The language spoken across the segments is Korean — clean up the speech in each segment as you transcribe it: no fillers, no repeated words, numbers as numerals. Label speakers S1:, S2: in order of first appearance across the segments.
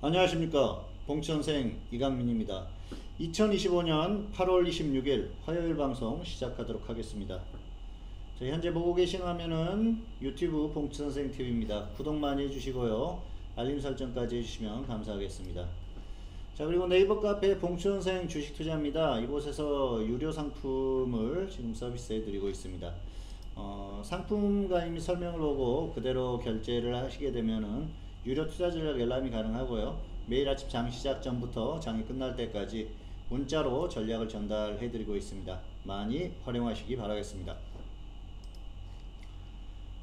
S1: 안녕하십니까. 봉천생 이강민입니다. 2025년 8월 26일 화요일 방송 시작하도록 하겠습니다. 현재 보고 계신 화면은 유튜브 봉천생 TV입니다. 구독 많이 해주시고요. 알림 설정까지 해주시면 감사하겠습니다. 자, 그리고 네이버 카페 봉천생 주식투자입니다. 이곳에서 유료 상품을 지금 서비스해 드리고 있습니다. 상품 가입 및 설명을 보고 그대로 결제를 하시게 되면은 유료 투자 전략 열람이 가능하고요. 매일 아침 장 시작 전부터 장이 끝날 때까지 문자로 전략을 전달해 드리고 있습니다. 많이 활용하시기 바라겠습니다.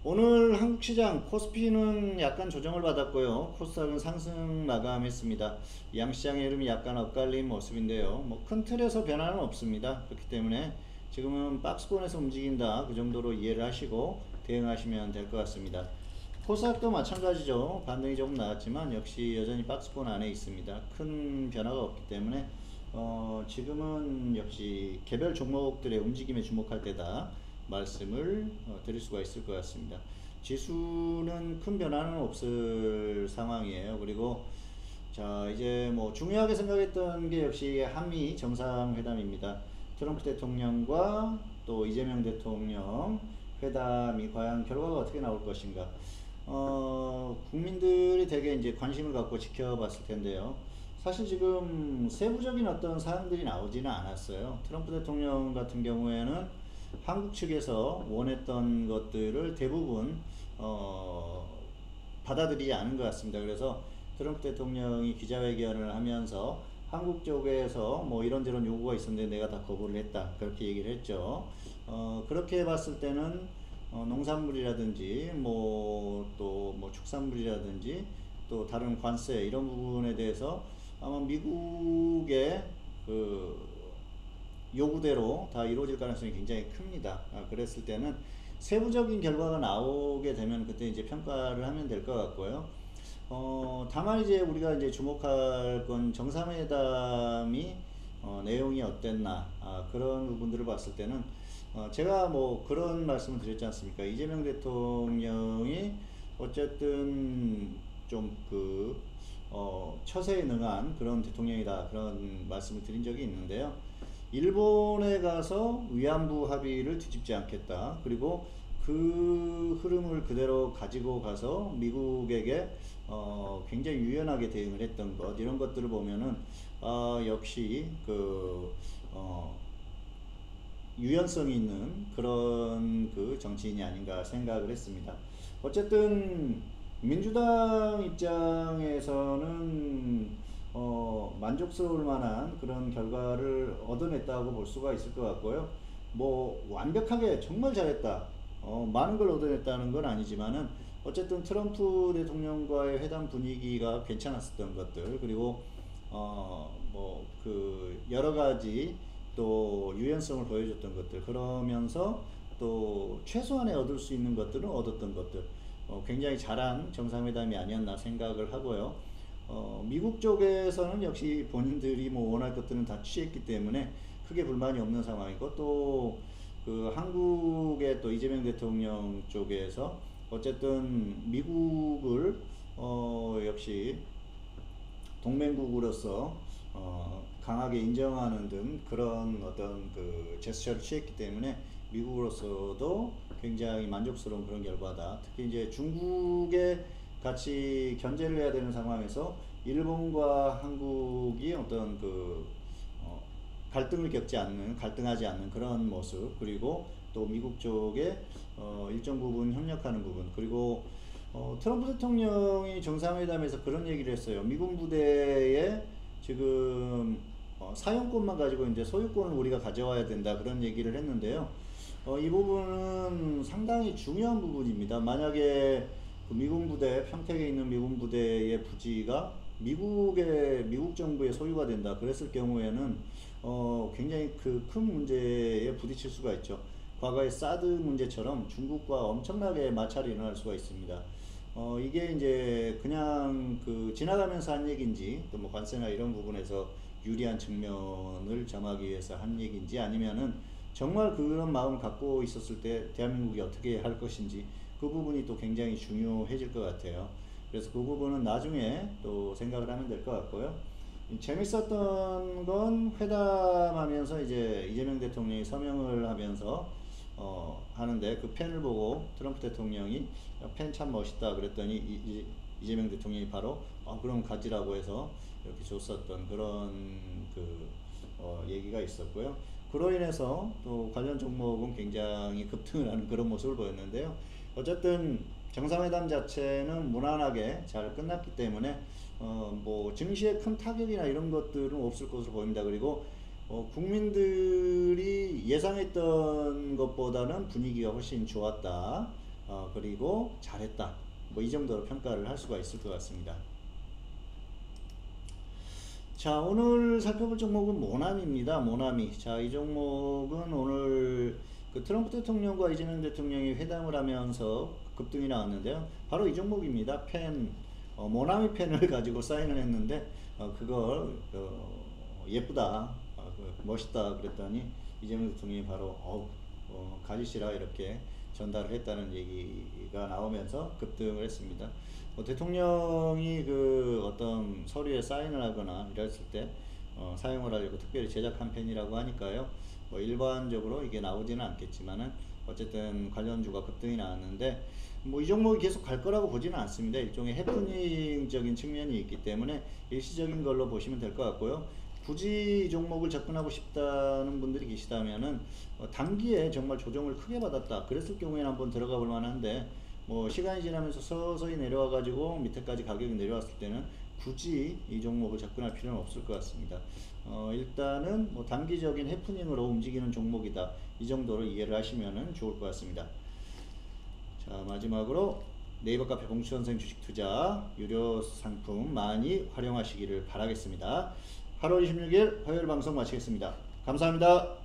S1: 오늘 한국시장 코스피는 약간 조정을 받았고요. 코스닥은 상승 마감했습니다. 양시장의 흐름이 약간 엇갈린 모습인데요. 큰 틀에서 변화는 없습니다. 그렇기 때문에 지금은 박스권에서 움직인다, 그 정도로 이해를 하시고 대응하시면 될 것 같습니다. 코스닥도 마찬가지죠. 반등이 조금 나왔지만 역시 여전히 박스권 안에 있습니다. 큰 변화가 없기 때문에 지금은 역시 개별 종목들의 움직임에 주목할 때다 말씀을 드릴 수가 있을 것 같습니다. 지수는 큰 변화는 없을 상황이에요. 그리고 자, 이제 중요하게 생각했던 게 역시 한미 정상회담입니다. 트럼프 대통령과 또 이재명 대통령 회담이 과연 결과가 어떻게 나올 것인가. 국민들이 되게 이제 관심을 갖고 지켜봤을 텐데요. 사실 지금 세부적인 어떤 사항들이 나오지는 않았어요. 트럼프 대통령 같은 경우에는 한국 측에서 원했던 것들을 대부분 받아들이지 않은 것 같습니다. 그래서 트럼프 대통령이 기자회견을 하면서 한국 쪽에서 이런저런 요구가 있었는데 내가 다 거부를 했다, 그렇게 얘기를 했죠. 그렇게 봤을 때는 농산물이라든지 또 축산물이라든지 또 다른 관세 이런 부분에 대해서 아마 미국의 그 요구대로 다 이루어질 가능성이 굉장히 큽니다. 그랬을 때는 세부적인 결과가 나오게 되면 그때 이제 평가를 하면 될 것 같고요. 다만 이제 우리가 이제 주목할 건 정상회담이 내용이 어땠나, 그런 부분들을 봤을 때는 제가 그런 말씀을 드렸지 않습니까? 이재명 대통령이 어쨌든 좀 처세에 능한 그런 대통령이다, 그런 말씀을 드린 적이 있는데요. 일본에 가서 위안부 합의를 뒤집지 않겠다, 그리고 그 흐름을 그대로 가지고 가서 미국에게 굉장히 유연하게 대응을 했던 것, 이런 것들을 보면은 역시 유연성이 있는 그런 정치인이 아닌가 생각을 했습니다. 어쨌든 민주당 입장에서는 만족스러울 만한 그런 결과를 얻어냈다고 볼 수가 있을 것 같고요. 완벽하게 정말 잘했다, 많은 걸 얻어냈다는 건 아니지만은 어쨌든 트럼프 대통령과의 회담 분위기가 괜찮았었던 것들, 그리고 여러 가지 또 유연성을 보여줬던 것들, 그러면서 또 최소한의 얻을 수 있는 것들은 얻었던 것들, 굉장히 잘한 정상회담이 아니었나 생각을 하고요. 미국 쪽에서는 역시 본인들이 원할 것들은 다 취했기 때문에 크게 불만이 없는 상황이고, 또 한국의 또 이재명 대통령 쪽에서 어쨌든 미국을 역시 동맹국으로서 강하게 인정하는 등 그런 어떤 제스처를 취했기 때문에 미국으로서도 굉장히 만족스러운 그런 결과다. 특히 이제 중국에 같이 견제를 해야 되는 상황에서 일본과 한국이 어떤 갈등하지 않는 그런 모습, 그리고 또 미국 쪽에 일정 부분 협력하는 부분, 그리고 트럼프 대통령이 정상회담에서 그런 얘기를 했어요. 미군 부대에 지금 사용권만 가지고 이제 소유권을 우리가 가져와야 된다, 그런 얘기를 했는데요. 이 부분은 상당히 중요한 부분입니다. 만약에 미군 부대, 평택에 있는 미군 부대의 부지가 미국 정부의 소유가 된다, 그랬을 경우에는 굉장히 큰 문제에 부딪힐 수가 있죠. 과거의 사드 문제처럼 중국과 엄청나게 마찰이 일어날 수가 있습니다. 이게 이제 그냥 지나가면서 한 얘기인지, 또 관세나 이런 부분에서 유리한 측면을 점하기 위해서 한 얘기인지, 아니면은 정말 그런 마음을 갖고 있었을 때 대한민국이 어떻게 할 것인지, 그 부분이 또 굉장히 중요해질 것 같아요. 그래서 그 부분은 나중에 또 생각을 하면 될 것 같고요. 재밌었던 건 회담하면서 이제 이재명 대통령이 서명을 하면서 하는데 그 펜을 보고 트럼프 대통령이 펜 참 멋있다 그랬더니 이재명 대통령이 바로 그럼 가지라고 해서 이렇게 줬었던 그런 그 얘기가 있었고요. 그로 인해서 또 관련 종목은 굉장히 급등을 하는 그런 모습을 보였는데요. 어쨌든 정상회담 자체는 무난하게 잘 끝났기 때문에 뭐 증시에 큰 타격이나 이런 것들은 없을 것으로 보입니다. 그리고 국민들이 예상했던 것보다는 분위기가 훨씬 좋았다. 그리고 잘했다. 뭐 이 정도로 평가를 할 수가 있을 것 같습니다. 자, 오늘 살펴볼 종목은 모나미입니다. 모나미. 자, 이 종목은 오늘 그 트럼프 대통령과 이재명 대통령이 회담을 하면서 급등이 나왔는데요. 바로 이 종목입니다. 펜, 모나미 펜을 가지고 사인을 했는데, 그걸, 예쁘다, 멋있다 그랬더니 이재명 대통령이 바로, 가지시라 이렇게 전달을 했다는 얘기가 나오면서 급등을 했습니다. 대통령이 그 어떤 서류에 사인을 하거나 이랬을 때 사용을 하려고 특별히 제작한 펜이라고 하니까요. 뭐 일반적으로 이게 나오지는 않겠지만은 어쨌든 관련주가 급등이 나왔는데 뭐 이 종목이 계속 갈 거라고 보지는 않습니다. 일종의 해프닝적인 측면이 있기 때문에 일시적인 걸로 보시면 될 것 같고요. 굳이 이 종목을 접근하고 싶다는 분들이 계시다면은 단기에 정말 조정을 크게 받았다 그랬을 경우에는 한번 들어가 볼 만한데 뭐 시간이 지나면서 서서히 내려와 가지고 밑에까지 가격이 내려왔을 때는 굳이 이 종목을 접근할 필요는 없을 것 같습니다. 일단은 뭐 단기적인 해프닝으로 움직이는 종목이다 이 정도로 이해를 하시면 좋을 것 같습니다. 자, 마지막으로 네이버 카페 봉수선생 주식투자 유료 상품 많이 활용하시기를 바라겠습니다. 8월 26일 화요일 방송 마치겠습니다. 감사합니다.